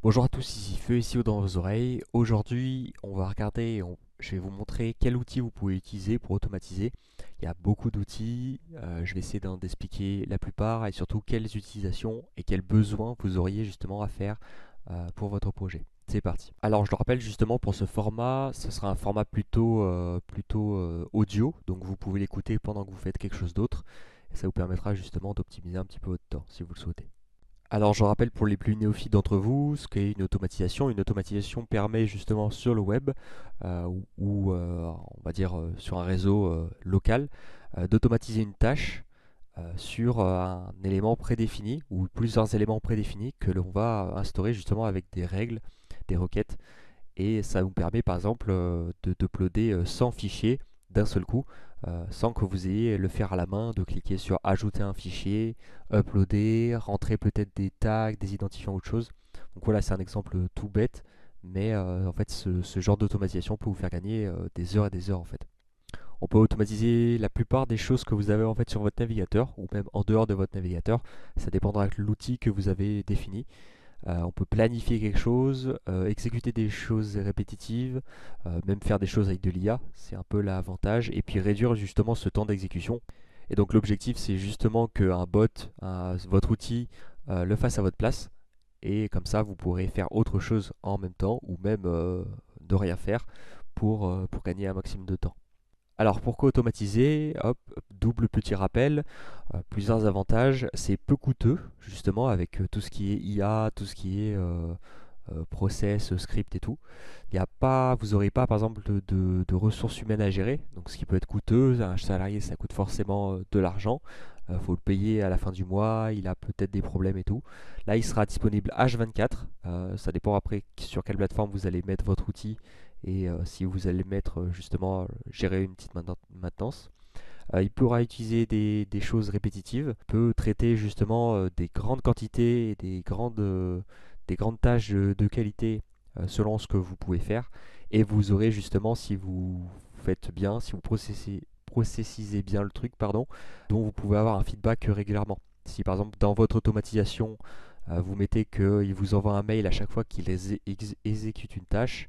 Bonjour à tous, ici Feu et SEO dans vos oreilles. Aujourd'hui, on va regarder, je vais vous montrer quel outil vous pouvez utiliser pour automatiser. Il y a beaucoup d'outils, je vais essayer d'en expliquer la plupart et surtout quelles utilisations et quels besoins vous auriez justement à faire pour votre projet. C'est parti. Alors je le rappelle justement pour ce format, ce sera un format plutôt audio, donc vous pouvez l'écouter pendant que vous faites quelque chose d'autre et ça vous permettra justement d'optimiser un petit peu votre temps si vous le souhaitez. Alors je rappelle pour les plus néophytes d'entre vous ce qu'est une automatisation. Une automatisation permet justement sur le web ou on va dire sur un réseau local d'automatiser une tâche sur un élément prédéfini ou plusieurs éléments prédéfinis que l'on va instaurer justement avec des règles, des requêtes. Et ça vous permet par exemple d'uploader 100 fichiers d'un seul coup sans que vous ayez le faire à la main, de cliquer sur ajouter un fichier, uploader, rentrer peut-être des tags, des identifiants, autre chose. Donc voilà, c'est un exemple tout bête, mais en fait ce genre d'automatisation peut vous faire gagner des heures et des heures en fait. On peut automatiser la plupart des choses que vous avez en fait sur votre navigateur ou même en dehors de votre navigateur. Ça dépendra de l'outil que vous avez défini. On peut planifier quelque chose, exécuter des choses répétitives, même faire des choses avec de l'IA, c'est un peu l'avantage, et puis réduire justement ce temps d'exécution. Et donc l'objectif c'est justement qu'un bot, votre outil, le fasse à votre place, et comme ça vous pourrez faire autre chose en même temps, ou même ne rien faire pour gagner un maximum de temps. Alors pourquoi automatiser? Hop, double petit rappel, plusieurs avantages. C'est peu coûteux, justement, avec tout ce qui est IA, tout ce qui est process, script et tout. Il y a pas, vous n'aurez pas, par exemple, de ressources humaines à gérer, donc ce qui peut être coûteux. Un salarié, ça coûte forcément de l'argent. Il faut le payer à la fin du mois, il a peut-être des problèmes et tout. Là, il sera disponible H24. Ça dépend après sur quelle plateforme vous allez mettre votre outil et si vous allez mettre justement gérer une petite maintenance. Il pourra utiliser des choses répétitives, peut traiter justement des grandes quantités et des grandes tâches de qualité selon ce que vous pouvez faire. Et vous aurez justement, si vous faites bien, si vous processisez bien le truc, pardon, dont vous pouvez avoir un feedback régulièrement. Si par exemple dans votre automatisation, vous mettez qu'il vous envoie un mail à chaque fois qu'il exécute une tâche,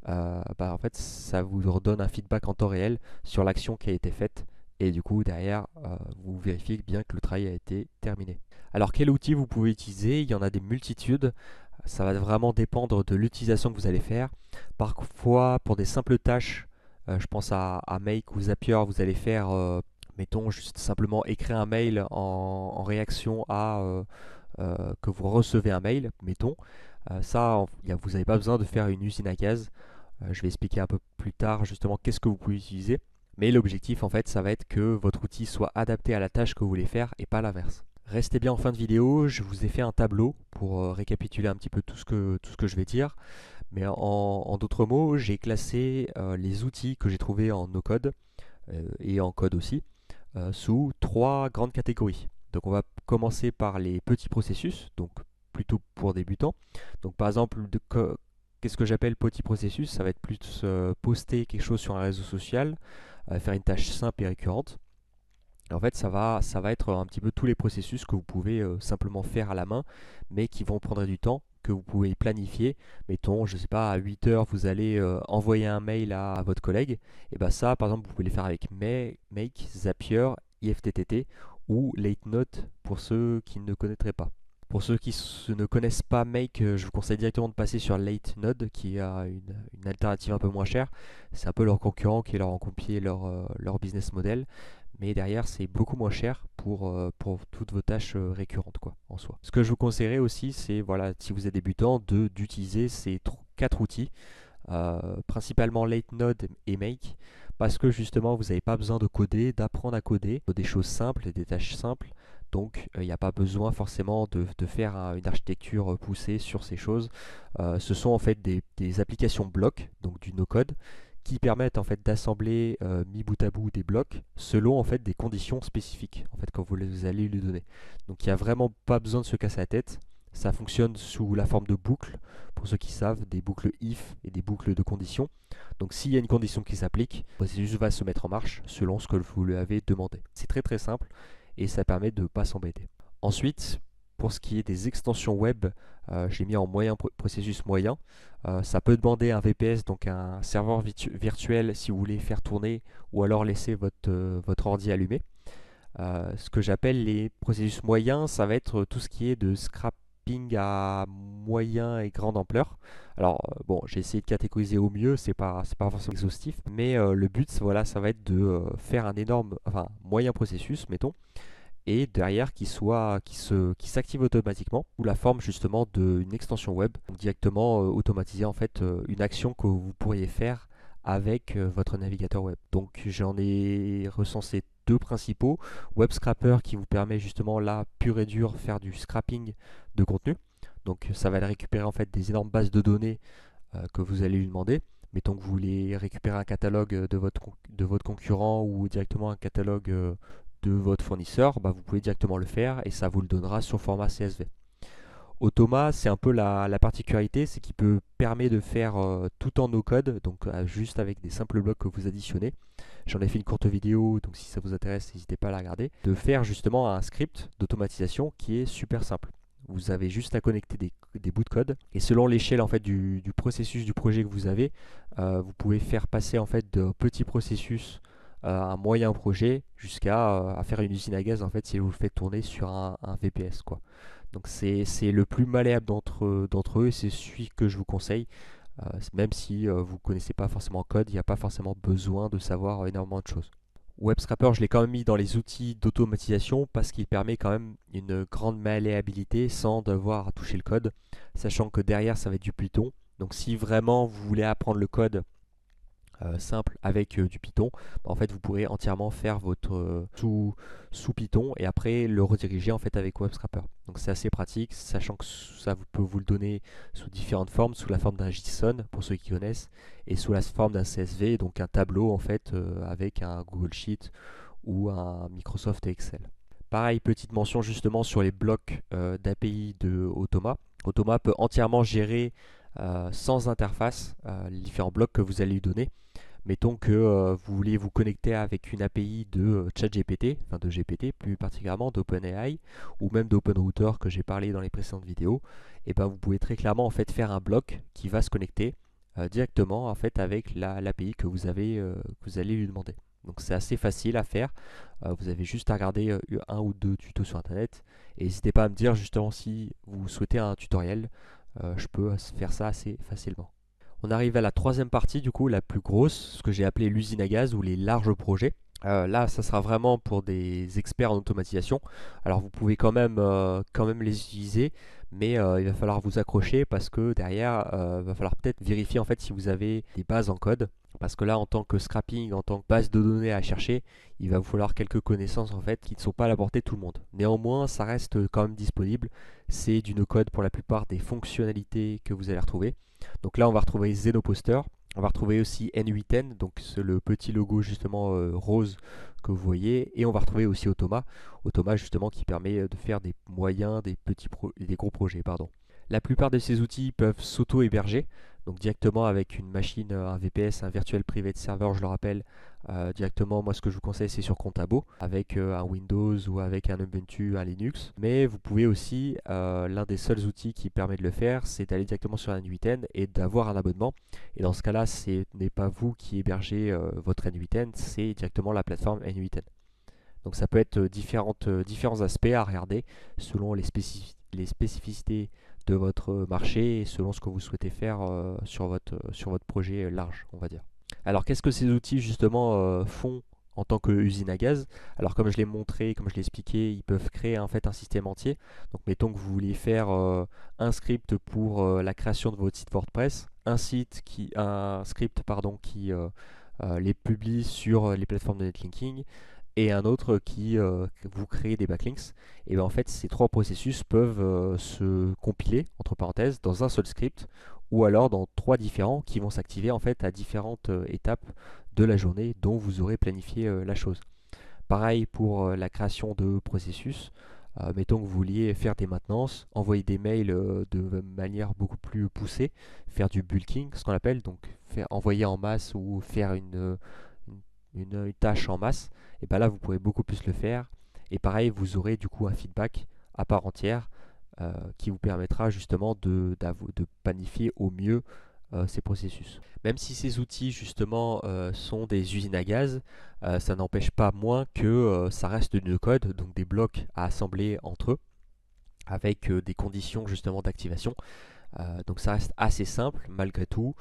en fait, ça vous redonne un feedback en temps réel sur l'action qui a été faite. Et du coup, derrière, vous vérifiez bien que le travail a été terminé. Alors, quel outil vous pouvez utiliser? Il y en a des multitudes. Ça va vraiment dépendre de l'utilisation que vous allez faire. Parfois, pour des simples tâches, je pense à Make ou Zapier, vous allez faire, mettons, juste simplement écrire un mail en réaction à que vous recevez un mail, mettons. Vous n'avez pas besoin de faire une usine à gaz. Je vais expliquer un peu plus tard justement qu'est-ce que vous pouvez utiliser. Mais l'objectif en fait, ça va être que votre outil soit adapté à la tâche que vous voulez faire et pas l'inverse. Restez bien en fin de vidéo, je vous ai fait un tableau pour récapituler un petit peu tout ce que je vais dire. Mais en d'autres mots, j'ai classé les outils que j'ai trouvés en no-code et en code aussi sous trois grandes catégories. Donc on va commencer par les petits processus, donc plutôt pour débutants. Donc par exemple, qu'est-ce que j'appelle petit processus? Ça va être plus poster quelque chose sur un réseau social, faire une tâche simple et récurrente. Et en fait, ça va être un petit peu tous les processus que vous pouvez simplement faire à la main, mais qui vont prendre du temps, que vous pouvez planifier. Mettons, je ne sais pas, à 8 heures, vous allez envoyer un mail à votre collègue. Et bien ça, par exemple, vous pouvez le faire avec Make, Zapier, IFTTT ou Late Note pour ceux qui ne connaîtraient pas. Pour ceux qui ne connaissent pas Make, je vous conseille directement de passer sur Late Node, qui a une alternative un peu moins chère. C'est un peu leur concurrent qui leur ont copié leur business model. Mais derrière, c'est beaucoup moins cher pour toutes vos tâches récurrentes quoi, en soi. Ce que je vous conseillerais aussi, c'est, voilà, si vous êtes débutant, d'utiliser ces quatre outils, principalement Late Node et Make, parce que justement, vous n'avez pas besoin de coder, d'apprendre à coder, des choses simples et des tâches simples. Donc, il n'y a pas besoin forcément de faire une architecture poussée sur ces choses. Ce sont en fait des applications blocs, donc du no-code, qui permettent en fait d'assembler mis bout à bout des blocs selon en fait des conditions spécifiques en fait quand vous les allez lui donner. Donc il n'y a vraiment pas besoin de se casser la tête. Ça fonctionne sous la forme de boucles, pour ceux qui savent, des boucles if et des boucles de conditions. Donc s'il y a une condition qui s'applique, le processus va se mettre en marche selon ce que vous lui avez demandé. C'est très très simple et ça permet de ne pas s'embêter. Ensuite, Pour ce qui est des extensions web, j'ai mis en processus moyen. Ça peut demander un VPS, donc un serveur virtuel si vous voulez faire tourner ou alors laisser votre ordi allumé. Ce que j'appelle les processus moyens, ça va être tout ce qui est de scrapping à moyen et grande ampleur. Alors bon, j'ai essayé de catégoriser au mieux, c'est pas forcément exhaustif, mais le but, voilà, ça va être de faire un énorme, enfin moyen processus, mettons, et derrière qui s'active automatiquement sous la forme justement d'une extension web, donc directement automatiser en fait une action que vous pourriez faire avec votre navigateur web. Donc j'en ai recensé deux principaux. Web Scrapper qui vous permet justement là pur et dur faire du scrapping de contenu. Donc ça va aller récupérer en fait des énormes bases de données que vous allez lui demander. Mettons que vous voulez récupérer un catalogue de votre concurrent ou directement un catalogue de votre fournisseur, bah, vous pouvez directement le faire et ça vous le donnera sur format CSV. Automa, c'est un peu la particularité, c'est qu'il peut permettre de faire tout en no-code, donc juste avec des simples blocs que vous additionnez. J'en ai fait une courte vidéo, donc si ça vous intéresse, n'hésitez pas à la regarder. De faire justement un script d'automatisation qui est super simple. Vous avez juste à connecter des bouts de code et selon l'échelle en fait du processus du projet que vous avez, vous pouvez faire passer en fait de petits processus à un moyen projet jusqu'à à faire une usine à gaz en fait si vous le faites tourner sur un VPS quoi. Donc c'est le plus malléable d'entre eux et c'est celui que je vous conseille. Même si vous ne connaissez pas forcément le code, il n'y a pas forcément besoin de savoir énormément de choses. WebScraper, je l'ai quand même mis dans les outils d'automatisation parce qu'il permet quand même une grande malléabilité sans devoir toucher le code, sachant que derrière ça va être du Python. Donc si vraiment vous voulez apprendre le code simple avec du Python, bah, en fait vous pourrez entièrement faire votre sous Python et après le rediriger en fait avec WebScraper. Donc c'est assez pratique, sachant que ça peut vous le donner sous différentes formes, sous la forme d'un JSON pour ceux qui connaissent et sous la forme d'un CSV, donc un tableau en fait avec un Google Sheet ou un Microsoft Excel. Pareil, petite mention justement sur les blocs d'API de Automa. Automa peut entièrement gérer sans interface les différents blocs que vous allez lui donner. Mettons que vous voulez vous connecter avec une API de ChatGPT, enfin de GPT plus particulièrement, d'OpenAI ou même d'OpenRouter que j'ai parlé dans les précédentes vidéos, et ben vous pouvez très clairement en fait faire un bloc qui va se connecter directement en fait avec l'API que vous allez lui demander. Donc c'est assez facile à faire. Vous avez juste à regarder un ou deux tutos sur internet et n'hésitez pas à me dire justement si vous souhaitez un tutoriel. Je peux faire ça assez facilement. On arrive à la troisième partie, du coup, la plus grosse, ce que j'ai appelé l'usine à gaz ou les larges projets. Là, ça sera vraiment pour des experts en automatisation. Alors, vous pouvez quand même les utiliser, mais il va falloir vous accrocher parce que derrière, il va falloir peut-être vérifier en fait si vous avez des bases en code. Parce que là, en tant que scrapping, en tant que base de données à chercher, il va vous falloir quelques connaissances en fait qui ne sont pas à la portée de tout le monde. Néanmoins, ça reste quand même disponible. C'est du no-code pour la plupart des fonctionnalités que vous allez retrouver. Donc là, on va retrouver Zenoposter. On va retrouver aussi N8N, donc c'est le petit logo justement rose que vous voyez. Et on va retrouver aussi Automa. Automa justement qui permet de faire des moyens, des gros projets. Pardon. La plupart de ces outils peuvent s'auto-héberger, donc directement avec une machine, un VPS, un Virtual Private Server, je le rappelle, directement, moi ce que je vous conseille c'est sur Contabo, avec un Windows ou avec un Ubuntu, un Linux. Mais vous pouvez aussi, l'un des seuls outils qui permet de le faire, c'est d'aller directement sur un N8N et d'avoir un abonnement. Et dans ce cas-là, ce n'est pas vous qui hébergez votre N8N, c'est directement la plateforme N8N. Donc ça peut être différents aspects à regarder selon les spécificités de votre marché et selon ce que vous souhaitez faire sur votre projet large, on va dire. Alors qu'est-ce que ces outils justement font en tant qu'usine à gaz? Alors comme je l'ai montré, comme je l'ai expliqué, ils peuvent créer en fait un système entier. Donc mettons que vous vouliez faire un script pour la création de votre site WordPress, un script pardon, qui les publie sur les plateformes de netlinking et un autre qui vous crée des backlinks. Et bien en fait, ces trois processus peuvent se compiler entre parenthèses dans un seul script ou alors dans trois différents qui vont s'activer en fait à différentes étapes de la journée dont vous aurez planifié la chose. Pareil pour la création de processus. Mettons que vous vouliez faire des maintenances, envoyer des mails de manière beaucoup plus poussée, faire du bulking, ce qu'on appelle, donc envoyer en masse ou faire une tâche en masse, et bien là vous pourrez beaucoup plus le faire. Et pareil, vous aurez du coup un feedback à part entière qui vous permettra justement de planifier au mieux ces processus. Même si ces outils justement sont des usines à gaz, ça n'empêche pas moins que ça reste du code, donc des blocs à assembler entre eux avec des conditions justement d'activation. Donc ça reste assez simple malgré tout.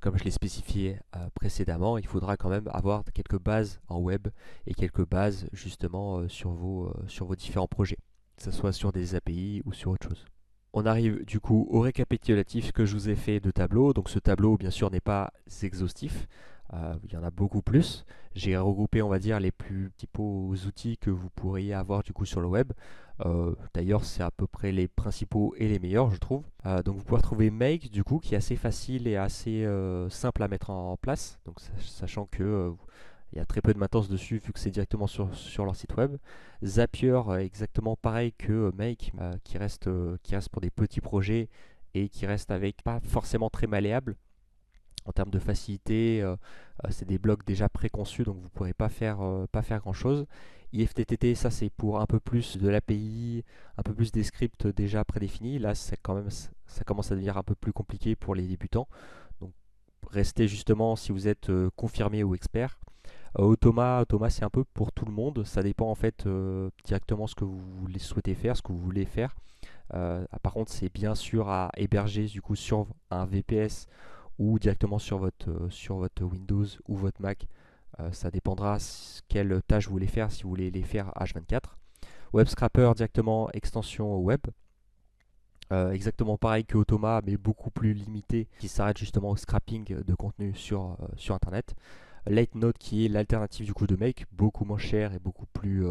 Comme je l'ai spécifié précédemment, il faudra quand même avoir quelques bases en web et quelques bases justement sur vos différents projets, que ce soit sur des API ou sur autre chose. On arrive du coup au récapitulatif que je vous ai fait de tableau. Donc ce tableau bien sûr n'est pas exhaustif, il y en a beaucoup plus. J'ai regroupé on va dire les plus principaux outils que vous pourriez avoir du coup sur le web. D'ailleurs c'est à peu près les principaux et les meilleurs je trouve. Donc vous pouvez retrouver Make du coup qui est assez facile et assez simple à mettre en place. Donc sachant que il y a très peu de maintenance dessus vu que c'est directement sur leur site web. Zapier, exactement pareil que Make, qui reste pour des petits projets et qui reste avec pas forcément très malléable. En termes de facilité, c'est des blocs déjà préconçus, donc vous ne pourrez pas faire grand chose. IFTTT, ça c'est pour un peu plus de l'API, un peu plus des scripts déjà prédéfinis. Là, ça commence à devenir un peu plus compliqué pour les débutants. Donc, restez justement si vous êtes confirmé ou expert. Automa c'est un peu pour tout le monde. Ça dépend en fait directement ce que vous voulez souhaiter faire, ce que vous voulez faire. Par contre, c'est bien sûr à héberger du coup sur un VPS ou directement sur votre Windows ou votre Mac. Ça dépendra quelle tâche vous voulez faire, si vous voulez les faire H24. WebScraper directement extension web. Exactement pareil que Automa, mais beaucoup plus limité, qui s'arrête justement au scrapping de contenu sur Internet. Late Note qui est l'alternative du coup de Make, beaucoup moins cher et beaucoup plus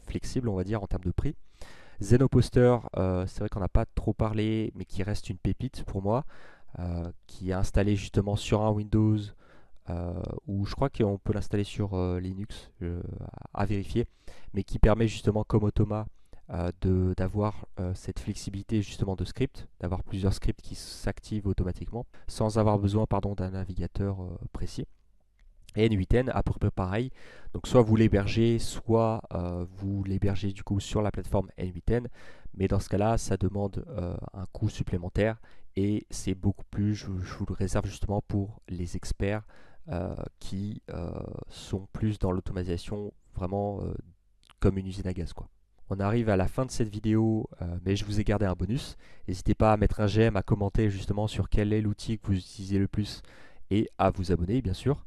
flexible on va dire en termes de prix. Zenoposter, c'est vrai qu'on n'a pas trop parlé, mais qui reste une pépite pour moi, qui est installé justement sur un Windows, ou je crois qu'on peut l'installer sur Linux, à vérifier, mais qui permet justement comme Automa d'avoir cette flexibilité justement de script, d'avoir plusieurs scripts qui s'activent automatiquement, sans avoir besoin d'un navigateur précis. Et N8N à peu près pareil, donc soit vous l'hébergez, soit vous l'hébergez du coup sur la plateforme N8N, mais dans ce cas-là, ça demande un coût supplémentaire et c'est beaucoup plus, je vous le réserve justement pour les experts qui sont plus dans l'automatisation, vraiment comme une usine à gaz quoi. On arrive à la fin de cette vidéo, mais je vous ai gardé un bonus. N'hésitez pas à mettre un j'aime, à commenter justement sur quel est l'outil que vous utilisez le plus et à vous abonner bien sûr.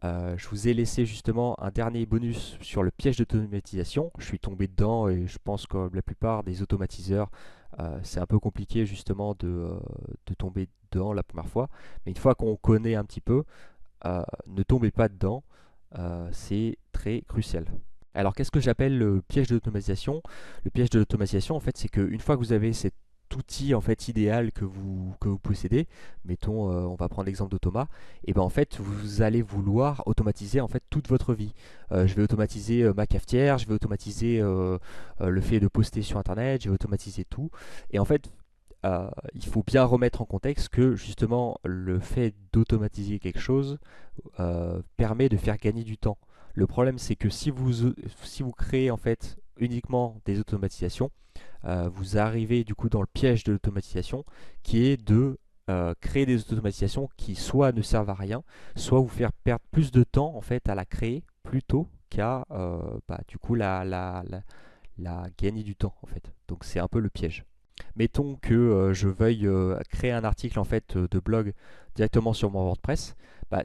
Je vous ai laissé justement un dernier bonus sur le piège d'automatisation. Je suis tombé dedans et je pense que la plupart des automatiseurs, c'est un peu compliqué justement de tomber dedans la première fois. Mais une fois qu'on connaît un petit peu, ne tombez pas dedans, c'est très crucial. Alors qu'est-ce que j'appelle le piège de l'automatisation? Le piège de l'automatisation en fait c'est qu'une fois que vous avez cet outil en fait idéal que vous possédez, mettons on va prendre l'exemple d'Automa, et ben en fait vous allez vouloir automatiser en fait toute votre vie. Je vais automatiser ma cafetière, je vais automatiser le fait de poster sur internet, je vais automatiser tout. Et en fait il faut bien remettre en contexte que justement le fait d'automatiser quelque chose permet de faire gagner du temps. Le problème c'est que si vous créez en fait uniquement des automatisations, vous arrivez du coup dans le piège de l'automatisation qui est de créer des automatisations qui soit ne servent à rien, soit vous faire perdre plus de temps en fait à la créer plutôt qu'à du coup la gagner du temps en fait. Donc c'est un peu le piège. Mettons que je veuille créer un article en fait de blog directement sur mon WordPress.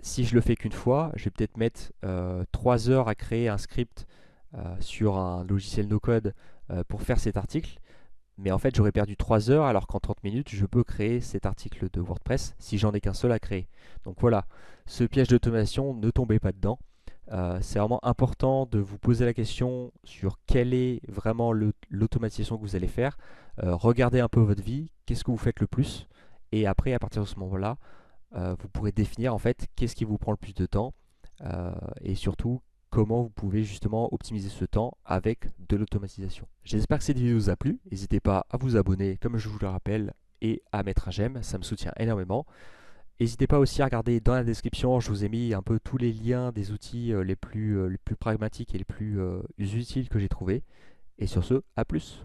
Si je le fais qu'une fois, je vais peut-être mettre 3 heures à créer un script sur un logiciel no-code pour faire cet article. Mais en fait, j'aurais perdu 3 heures alors qu'en 30 minutes, je peux créer cet article de WordPress si j'en ai qu'un seul à créer. Donc voilà, ce piège d'automation, ne tombez pas dedans. C'est vraiment important de vous poser la question sur quelle est vraiment l'automatisation que vous allez faire. Regardez un peu votre vie, qu'est-ce que vous faites le plus, et après, à partir de ce moment-là, vous pourrez définir en fait qu'est-ce qui vous prend le plus de temps, et surtout comment vous pouvez justement optimiser ce temps avec de l'automatisation. J'espère que cette vidéo vous a plu. N'hésitez pas à vous abonner, comme je vous le rappelle, et à mettre un j'aime, ça me soutient énormément. N'hésitez pas aussi à regarder dans la description, je vous ai mis un peu tous les liens des outils les plus pragmatiques et les plus utiles que j'ai trouvés. Et sur ce, à plus!